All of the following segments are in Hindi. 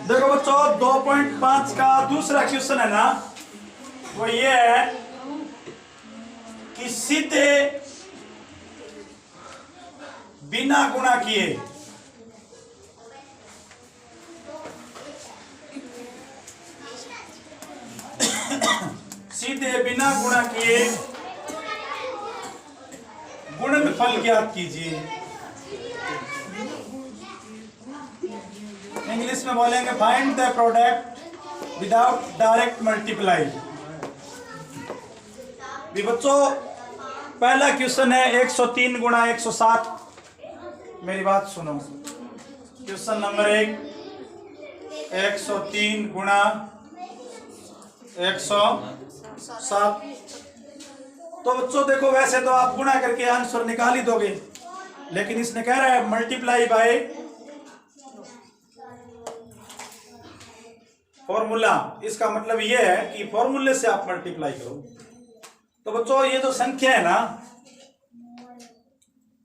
देखो बच्चों 2.5 का दूसरा क्वेश्चन है ना, वो ये है कि सीधे बिना गुणा किए सीधे बिना गुणा किए गुणनफल ज्ञात कीजिए। इंग्लिश में बोलेंगे find the product without direct multiply. भी बच्चों पहला क्वेश्चन है 103 गुणा 107। मेरी बात सुनो, क्वेश्चन नंबर 1 103 गुणा 107। तो बच्चों देखो वैसे तो आप गुणा करके आंसर निकाल ही दोगे, लेकिन इसने कह रहा है मल्टीप्लाई बाय फॉर्मूला। इसका मतलब ये है कि फॉर्मूले से आप मल्टीप्लाई करो। तो बच्चों ये जो संख्या है ना,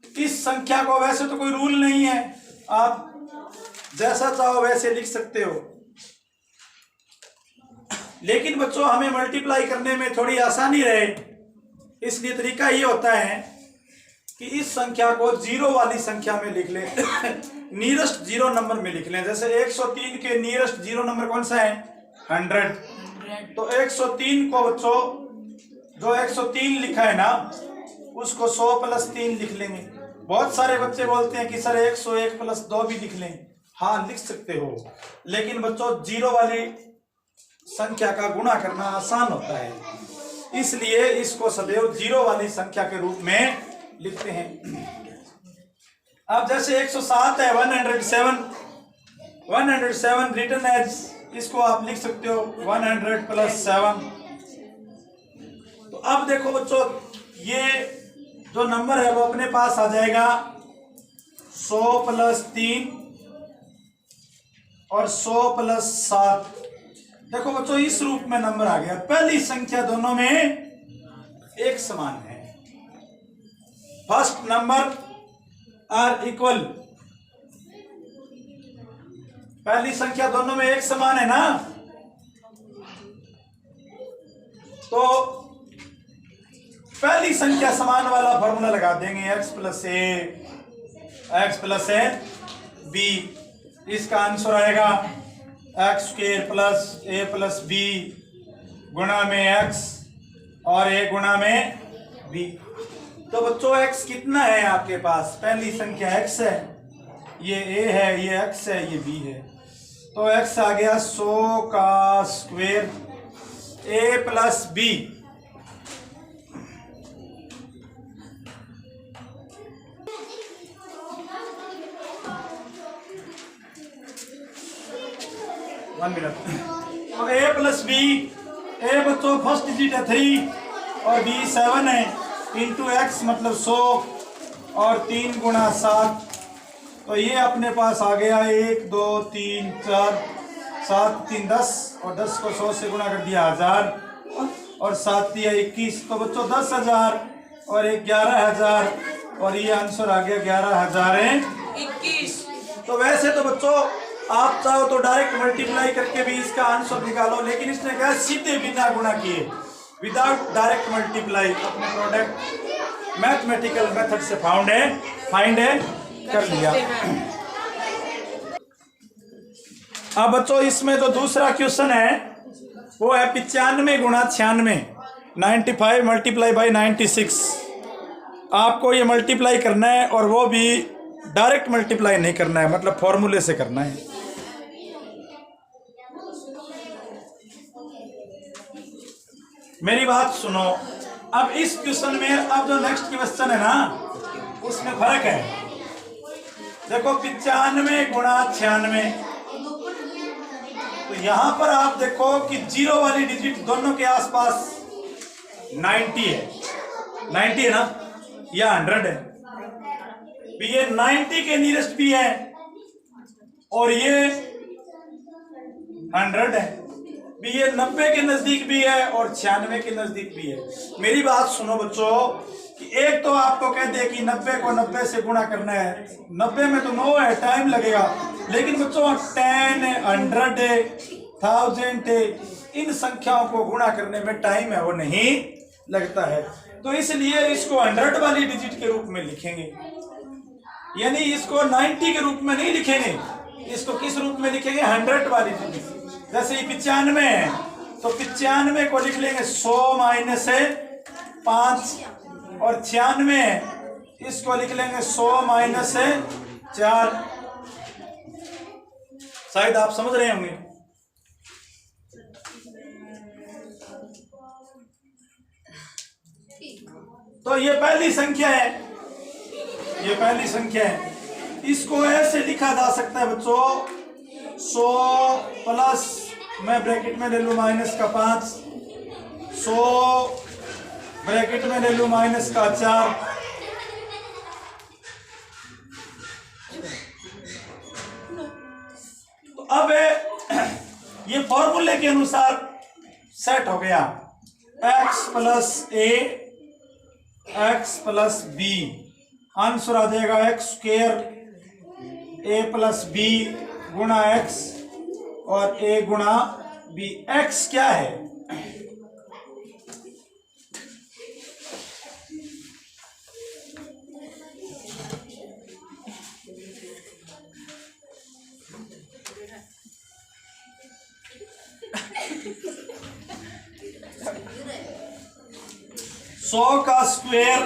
इस संख्या को वैसे तो कोई रूल नहीं है, आप जैसा चाहो वैसे लिख सकते हो, लेकिन बच्चों हमें मल्टीप्लाई करने में थोड़ी आसानी रहे, इसलिए तरीका ये होता है कि इस संख्या को जीरो वाली संख्या में लिख लें नियरेस्ट जीरो नंबर में लिख लें। जैसे 103 के नियरेस्ट जीरो नंबर कौन सा है? 100। तो 103 को बच्चों जो 103 लिखा है ना, उसको 100 + 3 लिख लेंगे। बहुत सारे बच्चे बोलते हैं कि सर 101 + 2 भी लिख लें। हाँ लिख सकते हो, लेकिन बच्चों जीरो वाली संख्या का गुणा करना आसान होता है, इसलिए इसको सदैव जीरो वाली संख्या के रूप में लिखते हैं। अब जैसे 107 है 107 रिटन एज, इसको आप लिख सकते हो 100 + 7। तो अब देखो बच्चों ये जो नंबर है वो अपने पास आ जाएगा 100 + 3 और 100 + 7। देखो बच्चों इस रूप में नंबर आ गया। पहली संख्या दोनों में एक समान है। फर्स्ट नंबर आर इक्वल, पहली संख्या दोनों में एक समान है ना, तो पहली संख्या समान वाला फॉर्मूला लगा देंगे x + a b। इसका आंसर आएगा x² + a + b गुणा में x और a गुणा में b। तो बच्चों x कितना है आपके पास? पहली संख्या x है, ये a है, ये x है, ये b है। तो x आ गया 100 का square a + b। One minute. तो a + b, a बच्चों फर्स्ट डिजिट है 3 और b 7 है, इंटू x मतलब 100 और 3 गुणा 7। तो ये अपने पास आ गया 1 2 3 4 7 3 10 और 10 को 100 से गुणा कर दिया 1000 और 7 दिया 21। तो बच्चों 10,000 और 11,000 और ये आंसर आ गया 11,021। तो वैसे तो बच्चों आप चाहो तो डायरेक्ट मल्टीप्लाई करके भी इसका आंसर निकालो, लेकिन इसने कहा सीधे बिना गुणा किए, विदाउट डायरेक्ट मल्टीप्लाई, अपने प्रोडक्ट मैथमेटिकल मेथड से फाइंड कर लिया। अब बच्चों इसमें जो दूसरा क्वेश्चन है वो है 95 गुणा 96, 95 मल्टीप्लाई बाई 96। आपको ये मल्टीप्लाई करना है और वो भी डायरेक्ट मल्टीप्लाई नहीं करना है, मतलब फॉर्मूले से करना है। मेरी बात सुनो, अब इस क्वेश्चन में अब जो नेक्स्ट क्वेश्चन है ना उसमें फर्क है। देखो 95 गुणा 96, तो यहां पर आप देखो कि जीरो वाली डिजिट दोनों के आसपास 90 है, 90 है ना, या 100 है। ये 90 के नियरेस्ट भी है और ये 100 है, भी ये 90 के नजदीक भी है और 96 के नजदीक भी है। मेरी बात सुनो बच्चों कि एक तो आपको कह दे कि 90 को 90 से गुणा करना है, 90 में तो 9 है, टाइम लगेगा, लेकिन बच्चों 10 है, 100 है, 1000 है, इन संख्याओं को गुणा करने में टाइम है वो नहीं लगता है। तो इसलिए इसको 100 वाली डिजिट के रूप में लिखेंगे, यानी इसको 90 के रूप में नहीं लिखेंगे, इसको किस रूप में लिखेंगे? 100 वाली डिजिट। जैसे 95 है तो 95 को लिख लेंगे 100 माइनस 5, और 96 है इसको लिख लेंगे 100 माइनस 4। शायद आप समझ रहे होंगे। तो ये पहली संख्या है, ये पहली संख्या है। इसको ऐसे लिखा जा सकता है बच्चों 100 प्लस, मैं ब्रैकेट में ले लूं माइनस का 5, 100 ब्रैकेट में ले लूं माइनस का 4, तो अब ये फॉर्मूले के अनुसार सेट हो गया। x प्लस ए एक्स प्लस बी, आंसर आ जाएगा एक्स स्क्वायर ए प्लस बी गुणा एक्स और ए गुणा बी। एक्स क्या है? सौ का स्क्वायर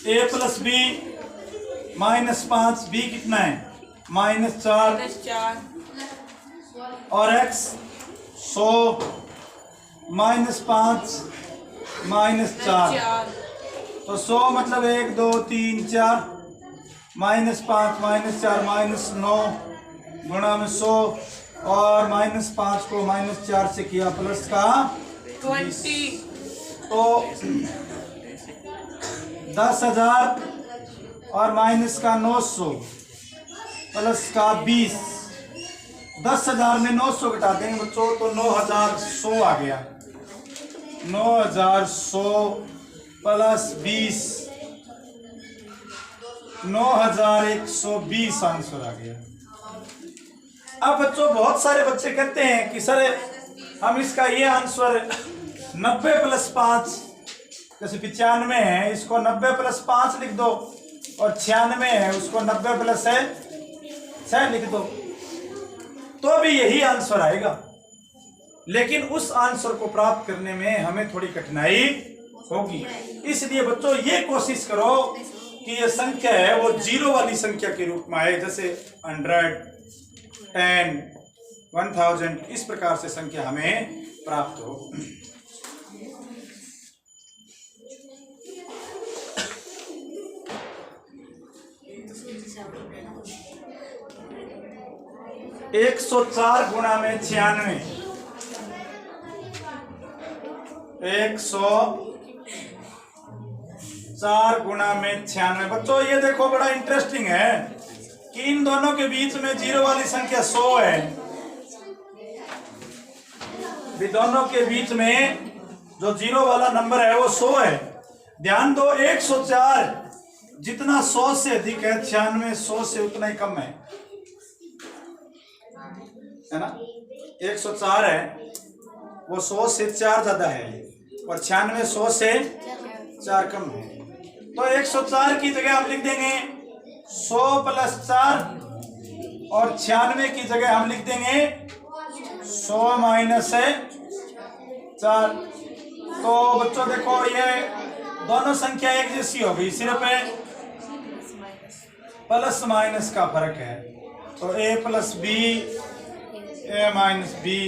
ए प्लस बी माइनस 5, बी कितना है? -4 और x 100 -5 -4, तो 100 मतलब 1 2 3 4, -5 -4 -9 गुणा में 100, और -5 को -4 से किया प्लस का 20, तो 10,000 और माइनस का 900 प्लस का 20, 10,000 में 900 घटा देंगे बच्चों तो 9,100 आ गया। 9,100 प्लस 20, 9,120 आंसर आ गया। अब बच्चों बहुत सारे बच्चे कहते हैं कि सर हम इसका ये आंसर 90 प्लस 5, जैसे 95 है इसको 90 प्लस 5 लिख दो, और 96 है उसको 90 प्लस 6 लिख दो, तो भी यही आंसर आएगा। लेकिन उस आंसर को प्राप्त करने में हमें थोड़ी कठिनाई होगी। इसलिए बच्चों ये कोशिश करो कि ये संख्या है वो जीरो वाली संख्या के रूप में आए, जैसे 100, 10, 1000, इस प्रकार से संख्या हमें प्राप्त हो। एक 104 गुणा में 96, 104 गुणा में 96। बच्चों ये देखो बड़ा इंटरेस्टिंग है कि इन दोनों के बीच में जीरो वाली संख्या 100 है, दोनों के बीच में जो जीरो वाला नंबर है वो 100 है। ध्यान दो 104 जितना 100 से अधिक है, 96 100 से उतना ही कम है ना। 104 है वो 100 से 4 ज्यादा है, और 96 100 से 4 कम है। तो 104 की जगह हम लिख देंगे 100 प्लस 4, और 96 की जगह हम लिख देंगे 100 माइनस 4। तो बच्चों देखो ये दोनों संख्या एक जैसी हो गई, सिर्फ प्लस माइनस का फर्क है। तो a plus B, a minus B,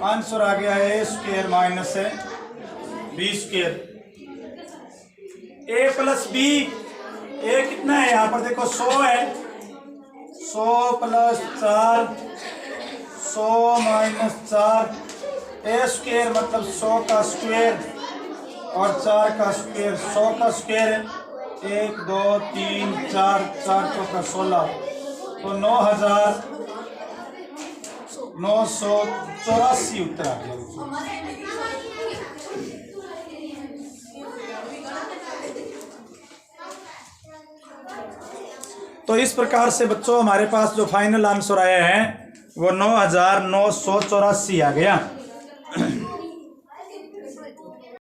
answer आ गया है a square minus b square. a plus B, a कितना है यहाँ पर देखो 100 है, 100 प्लस 4, 100 माइनस 4, a स्क्वायर मतलब 100 का स्क्वायर और 4 का स्क्वायर। 100 का स्क्वायर 1 2 3 4, 4 चौका 16, तो 9,984 उत्तर आ गया। तो इस प्रकार से बच्चों हमारे पास जो फाइनल आंसर आया है वो 9,984 आ गया।